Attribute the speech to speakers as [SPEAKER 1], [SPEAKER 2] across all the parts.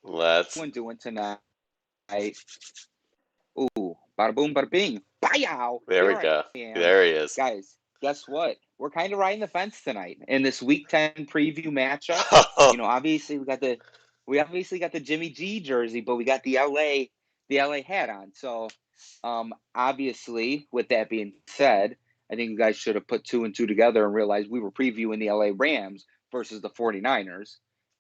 [SPEAKER 1] Let's.
[SPEAKER 2] One doing tonight. Ooh, bada boom, bada bing. Byow!
[SPEAKER 1] There we
[SPEAKER 2] Here
[SPEAKER 1] go.
[SPEAKER 2] I am.
[SPEAKER 1] There he is.
[SPEAKER 2] Guys, guess what? We're kind of riding the fence tonight in this Week 10 preview matchup. Obviously we obviously got the Jimmy G jersey, but we got the LA hat on. So, obviously, with that being said, I think you guys should have put 2 and 2 together and realized we were previewing the LA Rams versus the 49ers,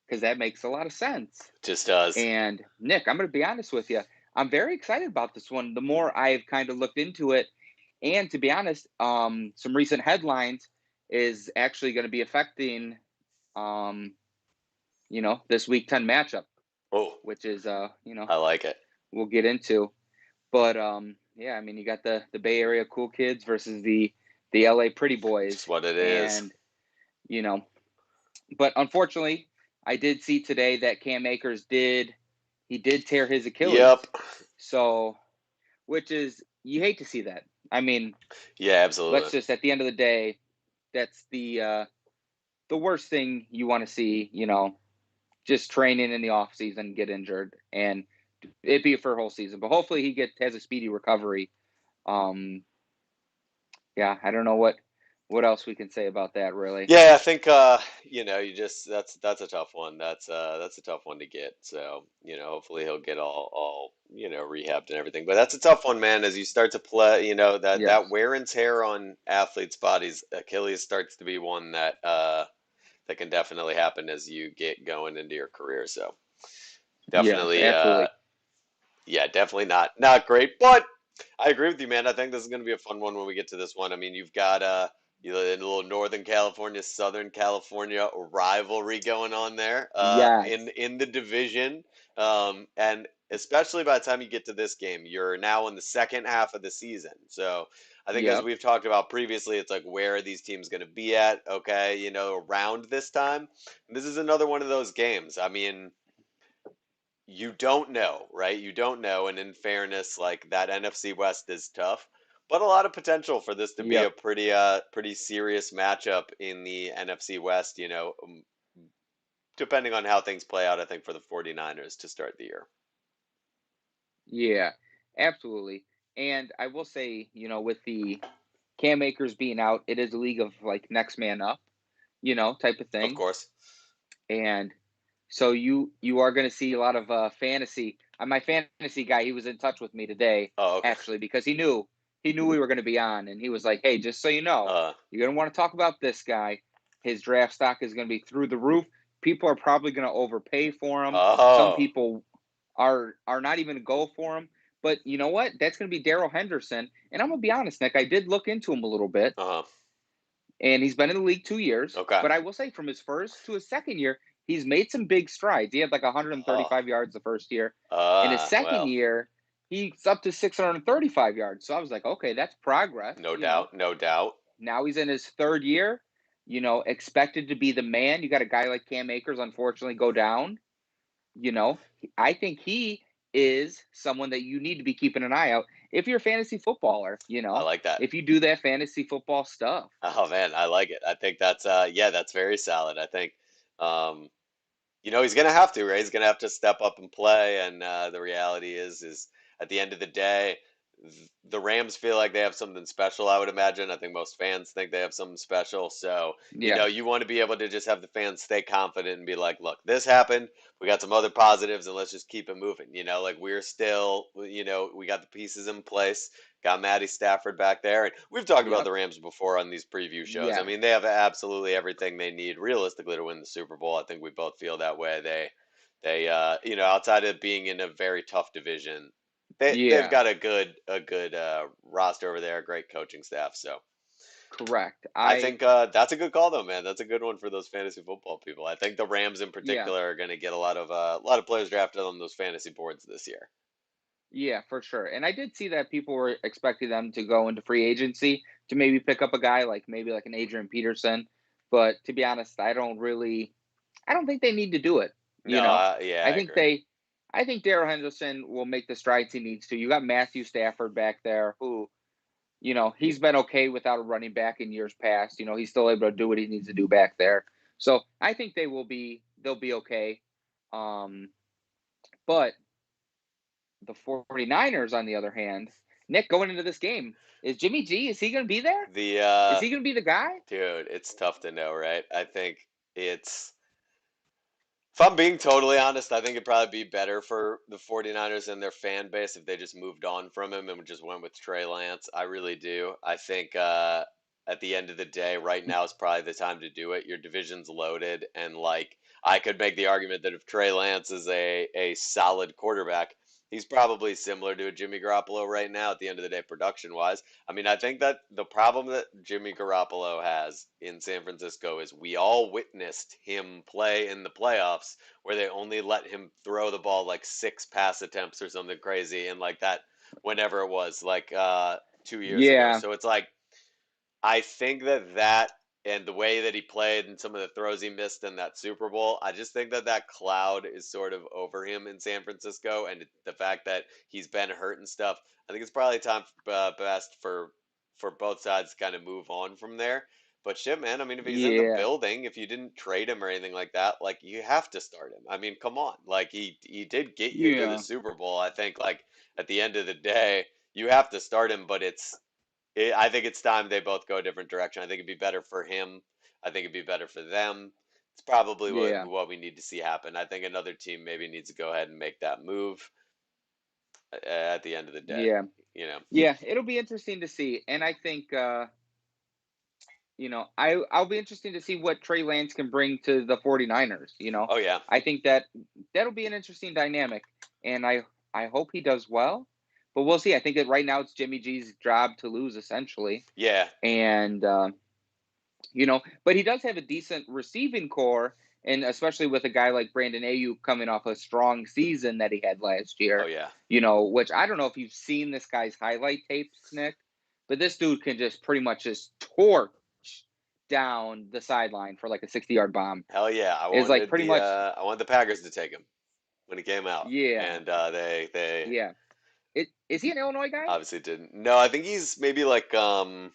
[SPEAKER 2] because that makes a lot of sense.
[SPEAKER 1] Just does.
[SPEAKER 2] And Nick, I'm going to be honest with you. I'm very excited about this one. The more I've kind of looked into it, and to be honest, some recent headlines is actually going to be affecting, this Week 10 matchup, which is,
[SPEAKER 1] I like it.
[SPEAKER 2] We'll get into. But yeah, I mean, you got the Bay Area cool kids versus the LA pretty boys.
[SPEAKER 1] Just what it is.
[SPEAKER 2] And but unfortunately, I did see today that Cam Akers did tear his Achilles.
[SPEAKER 1] Yep.
[SPEAKER 2] So, which is, you hate to see that. I mean,
[SPEAKER 1] yeah, absolutely.
[SPEAKER 2] Let's just, at the end of the day, that's the worst thing you want to see. Just training in the off season, get injured, and it'd be for a whole season. But hopefully he has a speedy recovery. Yeah, I don't know what else we can say about that, really.
[SPEAKER 1] Yeah, I think you just that's a tough one. That's a tough one to get. So, hopefully he'll get all rehabbed and everything. But that's a tough one, man, as you start to play, that wear and tear on athletes' bodies. Achilles starts to be one that that can definitely happen as you get going into your career. So, definitely definitely not great, but I agree with you, man. I think this is going to be a fun one when we get to this one. I mean, you've got a little Northern California, Southern California rivalry going on there in the division. And especially by the time you get to this game, you're now in the second half of the season. So I think as we've talked about previously, it's like, where are these teams going to be at? Okay, around this time. And this is another one of those games. I mean, you don't know, right? You don't know. And in fairness, like, that NFC West is tough, but a lot of potential for this to be a pretty serious matchup in the NFC West, depending on how things play out, I think, for the 49ers to start the year.
[SPEAKER 2] Yeah, absolutely. And I will say, with the Cam Akers being out, it is a league of, like, next man up, type of thing.
[SPEAKER 1] Of course.
[SPEAKER 2] And so you are going to see a lot of fantasy. My fantasy guy, he was in touch with me today, actually, because he knew we were going to be on, and he was like, "Hey, just so you know, you're going to want to talk about this guy. His draft stock is going to be through the roof. People are probably going to overpay for him. Some people are not even going to go for him. But you know what? That's going to be Darrell Henderson. And I'm going to be honest, Nick, I did look into him a little bit. And he's been in the league 2 years.
[SPEAKER 1] Okay.
[SPEAKER 2] But I will say, from his first to his second year, he's made some big strides. He had like 135 yards the first year. In his second year, he's up to 635 yards. So I was like, okay, that's progress.
[SPEAKER 1] No doubt.
[SPEAKER 2] Now he's in his third year, expected to be the man. You got a guy like Cam Akers, unfortunately, go down. I think he is someone that you need to be keeping an eye out if you're a fantasy footballer.
[SPEAKER 1] I like that.
[SPEAKER 2] If you do that fantasy football stuff.
[SPEAKER 1] Oh man, I like it. I think that's that's very solid. I think he's gonna have to, right? He's gonna have to step up and play. And the reality is at the end of the day, the Rams feel like they have something special, I would imagine. I think most fans think they have something special. So, you want to be able to just have the fans stay confident and be like, look, this happened. We got some other positives, and let's just keep it moving. Like, we're still, we got the pieces in place. Got Matty Stafford back there. And we've talked about the Rams before on these preview shows.
[SPEAKER 2] Yeah.
[SPEAKER 1] I mean, they have absolutely everything they need realistically to win the Super Bowl. I think we both feel that way. They outside of being in a very tough division, they've got a good roster over there, great coaching staff. So
[SPEAKER 2] correct.
[SPEAKER 1] I think that's a good call, though, man. That's a good one for those fantasy football people. I think the Rams in particular are going to get a lot of players drafted on those fantasy boards this year.
[SPEAKER 2] Yeah, for sure. And I did see that people were expecting them to go into free agency to maybe pick up a guy like maybe like an Adrian Peterson. But to be honest, I don't really I don't think they need to do it. You
[SPEAKER 1] No,
[SPEAKER 2] know,
[SPEAKER 1] yeah,
[SPEAKER 2] I
[SPEAKER 1] I
[SPEAKER 2] think
[SPEAKER 1] agree.
[SPEAKER 2] I think Darrell Henderson will make the strides he needs to. You got Matthew Stafford back there, who, he's been okay without a running back in years past. He's still able to do what he needs to do back there. So I think they'll be okay. But the 49ers, on the other hand, Nick, going into this game, is Jimmy G, is he going to be there? Is he going to be the guy?
[SPEAKER 1] Dude, it's tough to know, right? I think it's if I'm being totally honest, I think it'd probably be better for the 49ers and their fan base if they just moved on from him and just went with Trey Lance. I really do. I think at the end of the day, right now is probably the time to do it. Your division's loaded, and like I could make the argument that if Trey Lance is a solid quarterback, he's probably similar to a Jimmy Garoppolo right now at the end of the day, production wise. I mean, I think that the problem that Jimmy Garoppolo has in San Francisco is we all witnessed him play in the playoffs where they only let him throw the ball like 6 pass attempts or something crazy and like that whenever it was like 2 years ago.
[SPEAKER 2] Yeah.
[SPEAKER 1] So it's like I think that and the way that he played and some of the throws he missed in that Super Bowl, I just think that cloud is sort of over him in San Francisco, and the fact that he's been hurt and stuff. I think it's probably time best for both sides to kind of move on from there. But shit, man, I mean, if he's in the
[SPEAKER 2] Yeah.
[SPEAKER 1] building, if you didn't trade him or anything like that, like you have to start him. I mean, come on, like he did get you to the
[SPEAKER 2] Yeah.
[SPEAKER 1] Super Bowl. I think like at the end of the day, you have to start him, but I think it's time they both go a different direction. I think it'd be better for him. I think it'd be better for them. It's probably
[SPEAKER 2] Yeah.
[SPEAKER 1] what we need to see happen. I think another team maybe needs to go ahead and make that move at the end of the day.
[SPEAKER 2] Yeah.
[SPEAKER 1] You know.
[SPEAKER 2] Yeah. It'll be interesting to see. And I think, I'll be interesting to see what Trey Lance can bring to the 49ers.
[SPEAKER 1] Oh yeah.
[SPEAKER 2] I think that'll be an interesting dynamic. And I hope he does well. But we'll see. I think that right now it's Jimmy G's job to lose, essentially.
[SPEAKER 1] Yeah.
[SPEAKER 2] And, but he does have a decent receiving core. And especially with a guy like Brandon Ayuk coming off a strong season that he had last year.
[SPEAKER 1] Oh yeah.
[SPEAKER 2] Which I don't know if you've seen this guy's highlight tapes, Nick, but this dude can just pretty much just torch down the sideline for like a 60-yard bomb.
[SPEAKER 1] Hell yeah.
[SPEAKER 2] It's like pretty much.
[SPEAKER 1] I wanted the Packers to take him when he came out.
[SPEAKER 2] Yeah.
[SPEAKER 1] And they
[SPEAKER 2] Yeah. Is he an Illinois guy?
[SPEAKER 1] obviously didn't. No, I think he's maybe like I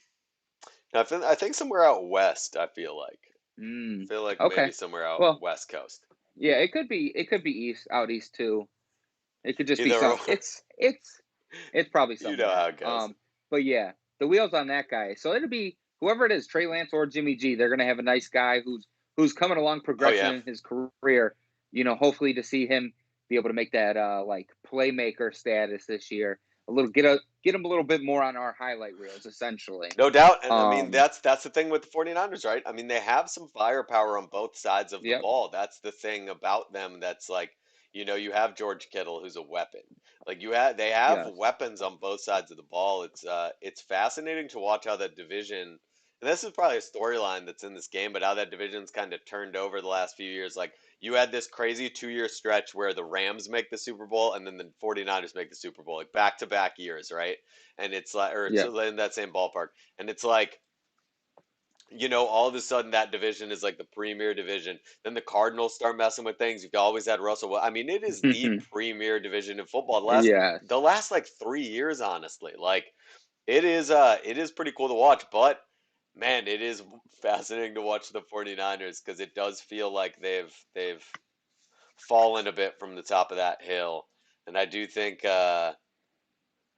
[SPEAKER 1] think somewhere out west, I feel like. Feel like
[SPEAKER 2] Okay.
[SPEAKER 1] maybe somewhere out
[SPEAKER 2] Well,
[SPEAKER 1] west coast.
[SPEAKER 2] yeah, it could be out east too. It could just be
[SPEAKER 1] Either
[SPEAKER 2] some.
[SPEAKER 1] or.
[SPEAKER 2] It's probably somewhere.
[SPEAKER 1] You know how it goes.
[SPEAKER 2] But yeah, the wheels on that guy. So it'll be whoever it is, Trey Lance or Jimmy G. They're gonna have a nice guy who's coming along progression in his career. Hopefully to see him be able to make that like playmaker status this year. Get him a little bit more on our highlight reels, essentially.
[SPEAKER 1] No doubt. And I mean that's the thing with the 49ers, right? I mean they have some firepower on both sides of the ball. That's the thing about them that's like, you have George Kittle who's a weapon. Like they have weapons on both sides of the ball. It's fascinating to watch how that division, and this is probably a storyline that's in this game, but how that division's kind of turned over the last few years. Like you had this crazy 2-year stretch where the Rams make the Super Bowl and then the 49ers make the Super Bowl, like back-to-back years, right? And it's like, or it's in that same ballpark. And it's like, all of a sudden that division is like the premier division. Then the Cardinals start messing with things. You've always had Russell. I mean, it is the premier division in football. The last like 3 years, honestly. Like it is pretty cool to watch, but man, it is fascinating to watch the 49ers because it does feel like they've fallen a bit from the top of that hill. And I do think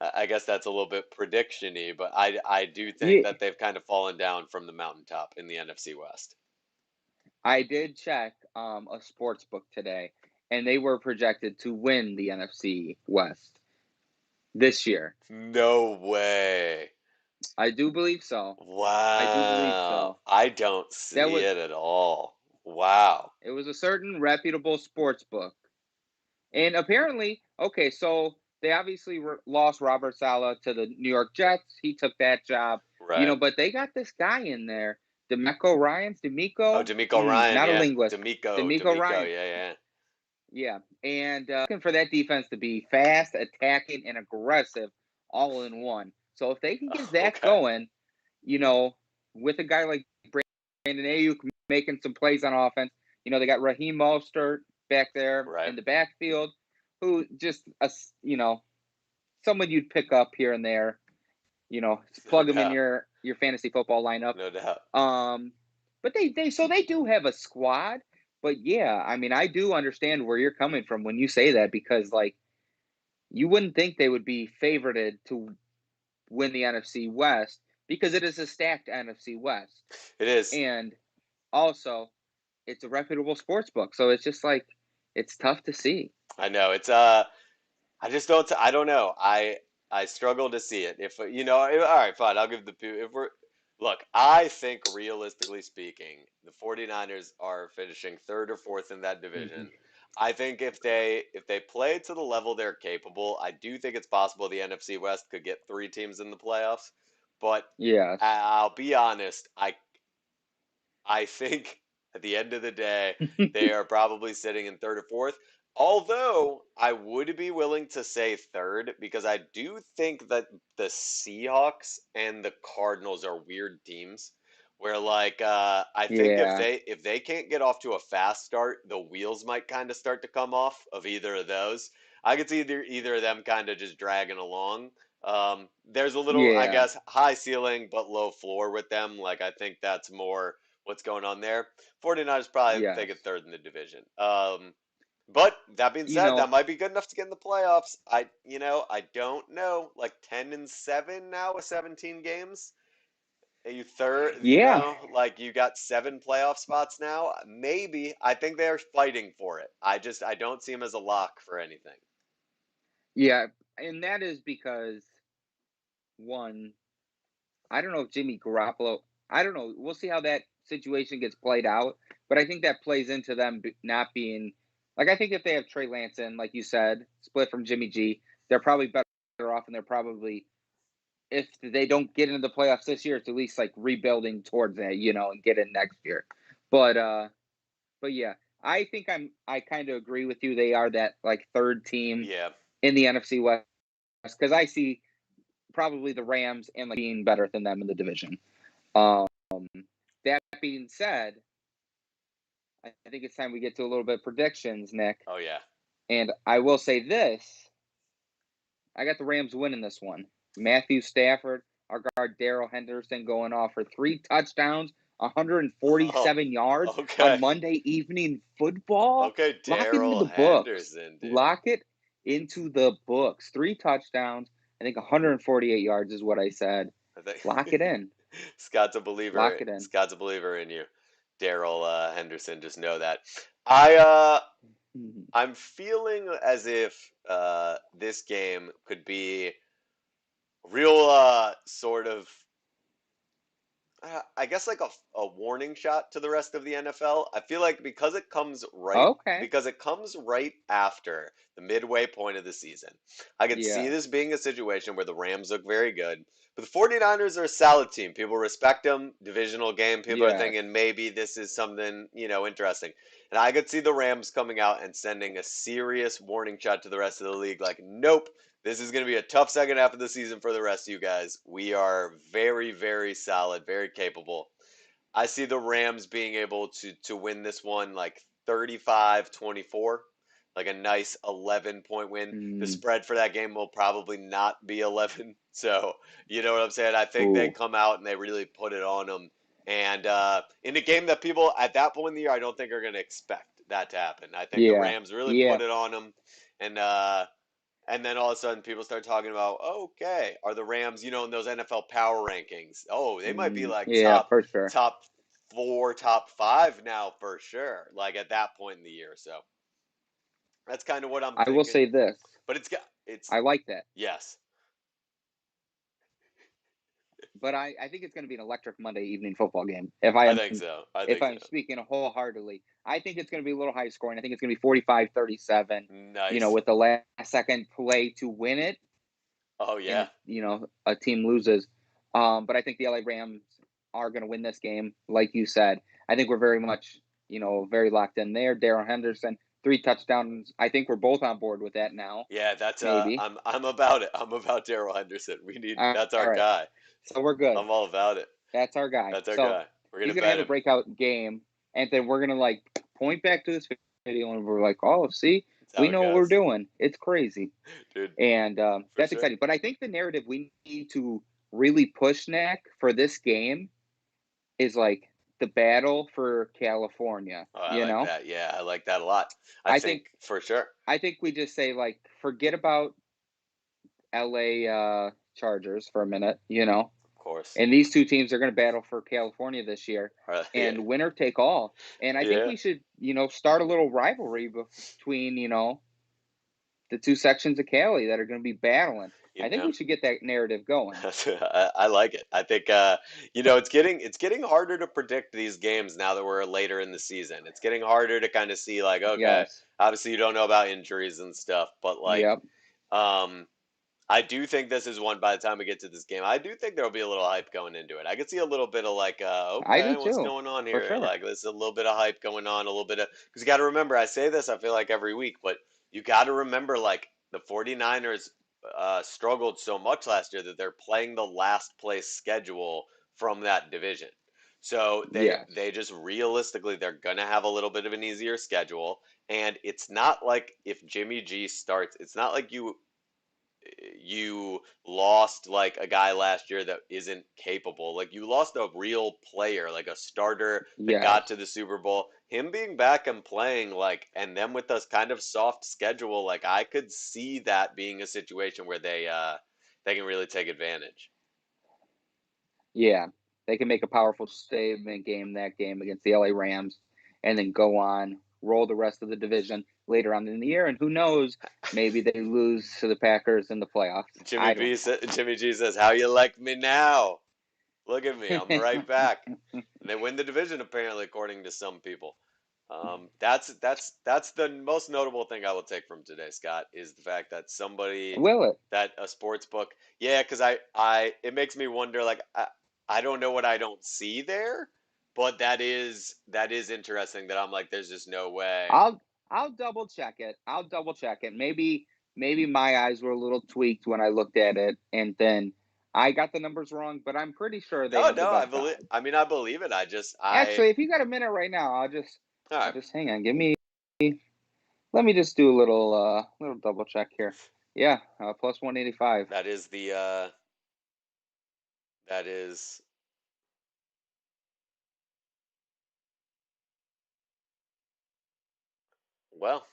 [SPEAKER 1] I guess that's a little bit prediction-y, but I do think that they've kind of fallen down from the mountaintop in the NFC West.
[SPEAKER 2] I did check a sports book today, and they were projected to win the NFC West this year.
[SPEAKER 1] No way.
[SPEAKER 2] I do believe so.
[SPEAKER 1] Wow. I do believe so. I don't see it at all. Wow.
[SPEAKER 2] It was a certain reputable sports book. And apparently, okay, so they obviously lost Robert Saleh to the New York Jets. He took that job.
[SPEAKER 1] Right.
[SPEAKER 2] But they got this guy in there, DeMeco Ryans.
[SPEAKER 1] Oh, DeMeco Ryan.
[SPEAKER 2] Not a linguist.
[SPEAKER 1] DeMeco Ryan.
[SPEAKER 2] Yeah. Yeah. And looking for that defense to be fast, attacking, and aggressive all in one. So if they can get that going, with a guy like Brandon Ayuk making some plays on offense, They got Raheem Mostert back there
[SPEAKER 1] Right.
[SPEAKER 2] in the backfield, who just someone you'd pick up here and there. Plug them in your fantasy football lineup.
[SPEAKER 1] No doubt.
[SPEAKER 2] But they do have a squad. But yeah, I mean, I do understand where you're coming from when you say that, because like you wouldn't think they would be favorited to win the NFC West, because it is a stacked NFC West.
[SPEAKER 1] It is.
[SPEAKER 2] And also, it's a reputable sports book, so it's just like it's tough to see.
[SPEAKER 1] I know. It's I just don't. I don't know. I struggle to see it. If all right, fine. I'll give the if we're look. I think realistically speaking, the 49ers are finishing third or fourth in that division.
[SPEAKER 2] Mm-hmm.
[SPEAKER 1] I think if they play to the level they're capable, I do think it's possible the NFC West could get 3 teams in the playoffs. But
[SPEAKER 2] Yes.
[SPEAKER 1] I'll be honest. I think at the end of the day, they are probably sitting in third or fourth. Although I would be willing to say third, because I do think that the Seahawks and the Cardinals are weird teams where I think
[SPEAKER 2] Yeah.
[SPEAKER 1] if they can't get off to a fast start, the wheels might kind of start to come off of either of those. I could see either of them kind of just dragging along. There's a little, I
[SPEAKER 2] Yeah.
[SPEAKER 1] guess, high ceiling but low floor with them. Like I think that's more what's going on there. 49ers probably
[SPEAKER 2] Yes.
[SPEAKER 1] take it third in the division. But that being said, that might be good enough to get in the playoffs. I don't know. Like 10-7 now with 17 games. Are you third?
[SPEAKER 2] Yeah.
[SPEAKER 1] Like you got 7 playoff spots now. Maybe. I think they're fighting for it. I don't see them as a lock for anything.
[SPEAKER 2] Yeah, and that is because one, I don't know if Jimmy Garoppolo. I don't know. We'll see how that situation gets played out, but I think that plays into them not being like. I think if they have Trey Lance in, like you said, split from Jimmy G, they're probably better off, and they're probably, if they don't get into the playoffs this year, it's at least like rebuilding towards that, and get in next year. But yeah, I think I kind of agree with you. They are that like third team in the NFC West, because I see probably the Rams and like being better than them in the division. That being said, I think it's time we get to a little bit of predictions, Nick.
[SPEAKER 1] Oh yeah.
[SPEAKER 2] And I will say this: I got the Rams winning this one. Matthew Stafford, our guard Darrell Henderson, going off for 3 touchdowns, 147 yards on Monday Evening Football.
[SPEAKER 1] Okay,
[SPEAKER 2] Darrell
[SPEAKER 1] Henderson, dude.
[SPEAKER 2] Lock it into the books. 3 touchdowns. I think 148 yards is what I said. Lock it in.
[SPEAKER 1] Scott's a believer.
[SPEAKER 2] Lock it in.
[SPEAKER 1] Scott's a believer in you, Darrell Henderson. Just know that. I'm feeling as if this game could be real sort of I guess like a warning shot to the rest of the NFL. I feel like because it comes right after the midway point of the season. I could see this being a situation where the Rams look very good, but the 49ers are a solid team. People respect them. Divisional game. People are thinking maybe this is something, interesting. And I could see the Rams coming out and sending a serious warning shot to the rest of the league like, nope, this is going to be a tough second half of the season for the rest of you guys. We are very, very solid, very capable. I see the Rams being able to win this one like 35-24, like a nice 11-point win. The spread for that game will probably not be 11. So, you know what I'm saying? I think they come out and they really put it on them. And in a game that people at that point in the year, I don't think are going to expect that to happen. I think the Rams really put it on them. And then all of a sudden, people start talking about, okay, are the Rams, in those NFL power rankings? Oh, they might be like top 4, top 5 now for sure. Like at that point in the year, so that's kind of what I'm thinking.
[SPEAKER 2] I will say this,
[SPEAKER 1] but
[SPEAKER 2] I like that.
[SPEAKER 1] Yes.
[SPEAKER 2] But I think it's going to be an electric Monday Evening Football game.
[SPEAKER 1] I think so.
[SPEAKER 2] If I'm speaking wholeheartedly, I think it's going to be a little high scoring. I think it's going to be 45-37.
[SPEAKER 1] Nice.
[SPEAKER 2] With the last second play to win it.
[SPEAKER 1] Oh yeah.
[SPEAKER 2] And, a team loses. But I think the LA Rams are going to win this game, like you said. I think we're very much, very locked in there. Darrell Henderson, 3 touchdowns. I think we're both on board with that now.
[SPEAKER 1] Yeah, that's
[SPEAKER 2] maybe.
[SPEAKER 1] I'm about it. I'm about Darrell Henderson. That's our guy.
[SPEAKER 2] So we're good.
[SPEAKER 1] I'm all about it.
[SPEAKER 2] That's our guy.
[SPEAKER 1] That's our guy.
[SPEAKER 2] He's gonna have a breakout game, and then we're gonna point back to this video and we're like, oh, see, we know what we're doing. It's crazy.
[SPEAKER 1] Dude,
[SPEAKER 2] and that's exciting. But I think the narrative we need to really push, Nick, for this game is like the battle for California.
[SPEAKER 1] Oh, I like that. Yeah, I like that a lot. I think for sure.
[SPEAKER 2] I think we just say, like, forget about LA Chargers for a minute,
[SPEAKER 1] Of course.
[SPEAKER 2] And these two teams are going to battle for California this year, and winner take all. And I think we should, start a little rivalry between, the two sections of Cali that are going to be battling. I think we should get that narrative going.
[SPEAKER 1] I like it. I think it's getting harder to predict these games now that we're later in the season. It's getting harder to kind of see, like, okay, obviously you don't know about injuries and stuff, but like, I do think this is one. By the time we get to this game, I do think there'll be a little hype going into it. I could see a little bit of like, okay, what's going on here?
[SPEAKER 2] Sure.
[SPEAKER 1] Like, there's a little bit of hype going on, a little bit of, because you got to remember, I say this, I feel like every week, but you got to remember, like, the 49ers struggled so much last year that they're playing the last place schedule from that division. So they just realistically, they're gonna have a little bit of an easier schedule, and it's not like if Jimmy G starts, it's not like you lost like a guy last year that isn't capable. Like, you lost a real player, like a starter that got to the Super Bowl. Him being back and playing, like, and then with this kind of soft schedule, like, I could see that being a situation where they can really take advantage.
[SPEAKER 2] Yeah, they can make a powerful statement game that game against the LA Rams, and then go on, roll the rest of the division later on in the year, and who knows, maybe they lose to the Packers in the playoffs.
[SPEAKER 1] Jimmy G says, "How you like me now? Look at me, I'm right back." And they win the division, apparently, according to some people. That's the most notable thing I will take from today, Scott, is the fact that that a sports book, because it makes me wonder, like, I don't know what I don't see there, but that is interesting. That I'm like, there's just no way.
[SPEAKER 2] I'll double check it. Maybe my eyes were a little tweaked when I looked at it, and then I got the numbers wrong, but I'm pretty sure they have the best
[SPEAKER 1] I believe.
[SPEAKER 2] odds.
[SPEAKER 1] I mean, I believe it.
[SPEAKER 2] Actually, if you got a minute right now, I'll just hang on. Let me just do a little double check here. Yeah, plus 185.
[SPEAKER 1] That is well.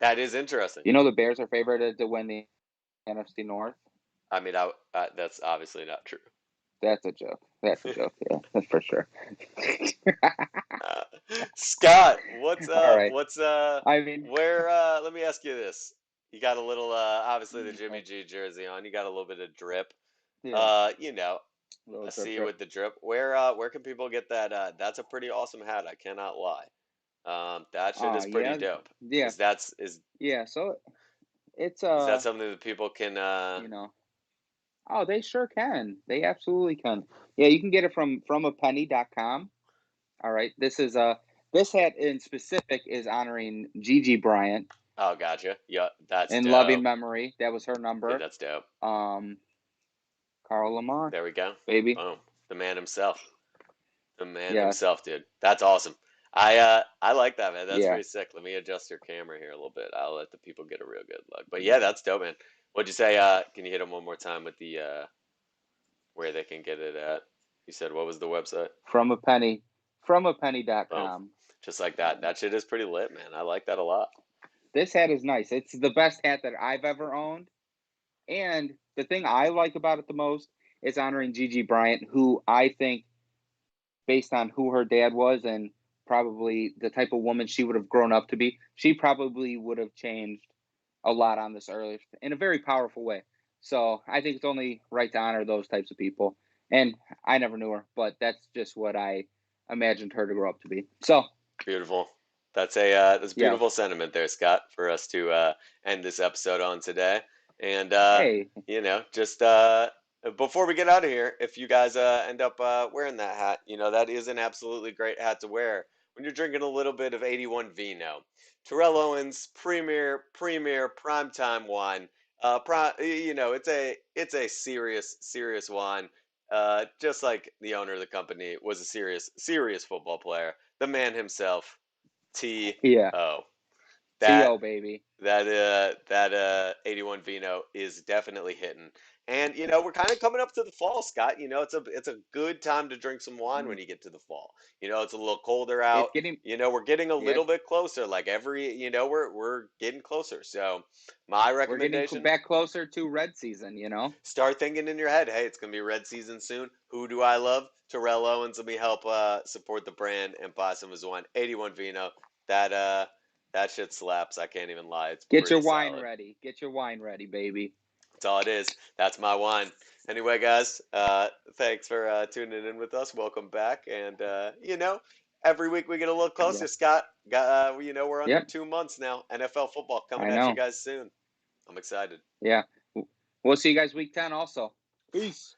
[SPEAKER 1] That is interesting.
[SPEAKER 2] You know, the Bears are favored to win the NFC North.
[SPEAKER 1] I mean, that's obviously not true.
[SPEAKER 2] That's a joke. Yeah, that's for sure.
[SPEAKER 1] Scott, what's
[SPEAKER 2] right.
[SPEAKER 1] where? Let me ask you this: you got a little, obviously the Jimmy G jersey on. You got a little bit of drip.
[SPEAKER 2] Yeah.
[SPEAKER 1] I see you with the drip. Where can people get that? That's a pretty awesome hat. I cannot lie. That shit is pretty dope.
[SPEAKER 2] Yeah.
[SPEAKER 1] So
[SPEAKER 2] it's
[SPEAKER 1] is that something that people can
[SPEAKER 2] Oh, they sure can. They absolutely can. Yeah, you can get it from apenny.com. All right. This hat in specific is honoring Gigi Bryant.
[SPEAKER 1] Oh, gotcha. Yeah, that's
[SPEAKER 2] in
[SPEAKER 1] dope.
[SPEAKER 2] loving memory. That was her number.
[SPEAKER 1] Yeah, that's dope.
[SPEAKER 2] Carl Lamar.
[SPEAKER 1] There we go.
[SPEAKER 2] Baby.
[SPEAKER 1] Boom. The man himself. The man himself, dude. That's awesome. I like that, man. That's pretty sick. Let me adjust your camera here a little bit. I'll let the people get a real good look. But yeah, that's dope, man. What'd you say? Can you hit them one more time with the where they can get it at? You said, what was the website?
[SPEAKER 2] From apenny.com.
[SPEAKER 1] Oh, just like that. That shit is pretty lit, man. I like that a lot.
[SPEAKER 2] This hat is nice. It's the best hat that I've ever owned. And the thing I like about it the most is honoring Gigi Bryant, who I think, based on who her dad was and probably the type of woman she would have grown up to be, she probably would have changed a lot on this earth in a very powerful way. So I think it's only right to honor those types of people. And I never knew her, but that's just what I imagined her to grow up to be. So
[SPEAKER 1] beautiful. That's a beautiful sentiment there, Scott, for us to end this episode on today. And just before we get out of here, if you guys end up wearing that hat, that is an absolutely great hat to wear when you're drinking a little bit of 81 Vino. Terrell Owens premier primetime wine. It's a serious wine. just like the owner of the company, was a serious football player. The man himself, T.O.
[SPEAKER 2] T.O.
[SPEAKER 1] That
[SPEAKER 2] baby.
[SPEAKER 1] that 81 Vino is definitely hitting. And we're kind of coming up to the fall, Scott. It's a good time to drink some wine when you get to the fall. It's a little colder out.
[SPEAKER 2] It's getting
[SPEAKER 1] We're getting a
[SPEAKER 2] yeah,
[SPEAKER 1] little bit closer. Like we're getting closer. So my
[SPEAKER 2] we're getting
[SPEAKER 1] recommendation,
[SPEAKER 2] back closer to red season,
[SPEAKER 1] start thinking in your head, hey, it's gonna be red season soon. Who do I love? Terrell Owens. Let me help support the brand and buy some of his wine. 81 Vino. That shit slaps. I can't even lie. It's
[SPEAKER 2] Get your
[SPEAKER 1] pretty
[SPEAKER 2] wine
[SPEAKER 1] solid.
[SPEAKER 2] ready. Get your wine ready, baby.
[SPEAKER 1] That's all it is. That's my wine. Anyway, guys, thanks for tuning in with us. Welcome back. And, every week we get a little closer,
[SPEAKER 2] Yeah.
[SPEAKER 1] Scott. We're under
[SPEAKER 2] Yep.
[SPEAKER 1] 2 months now. NFL football coming
[SPEAKER 2] I
[SPEAKER 1] at you
[SPEAKER 2] know.
[SPEAKER 1] guys soon. I'm excited.
[SPEAKER 2] Yeah. We'll see you guys week 10 also. Peace.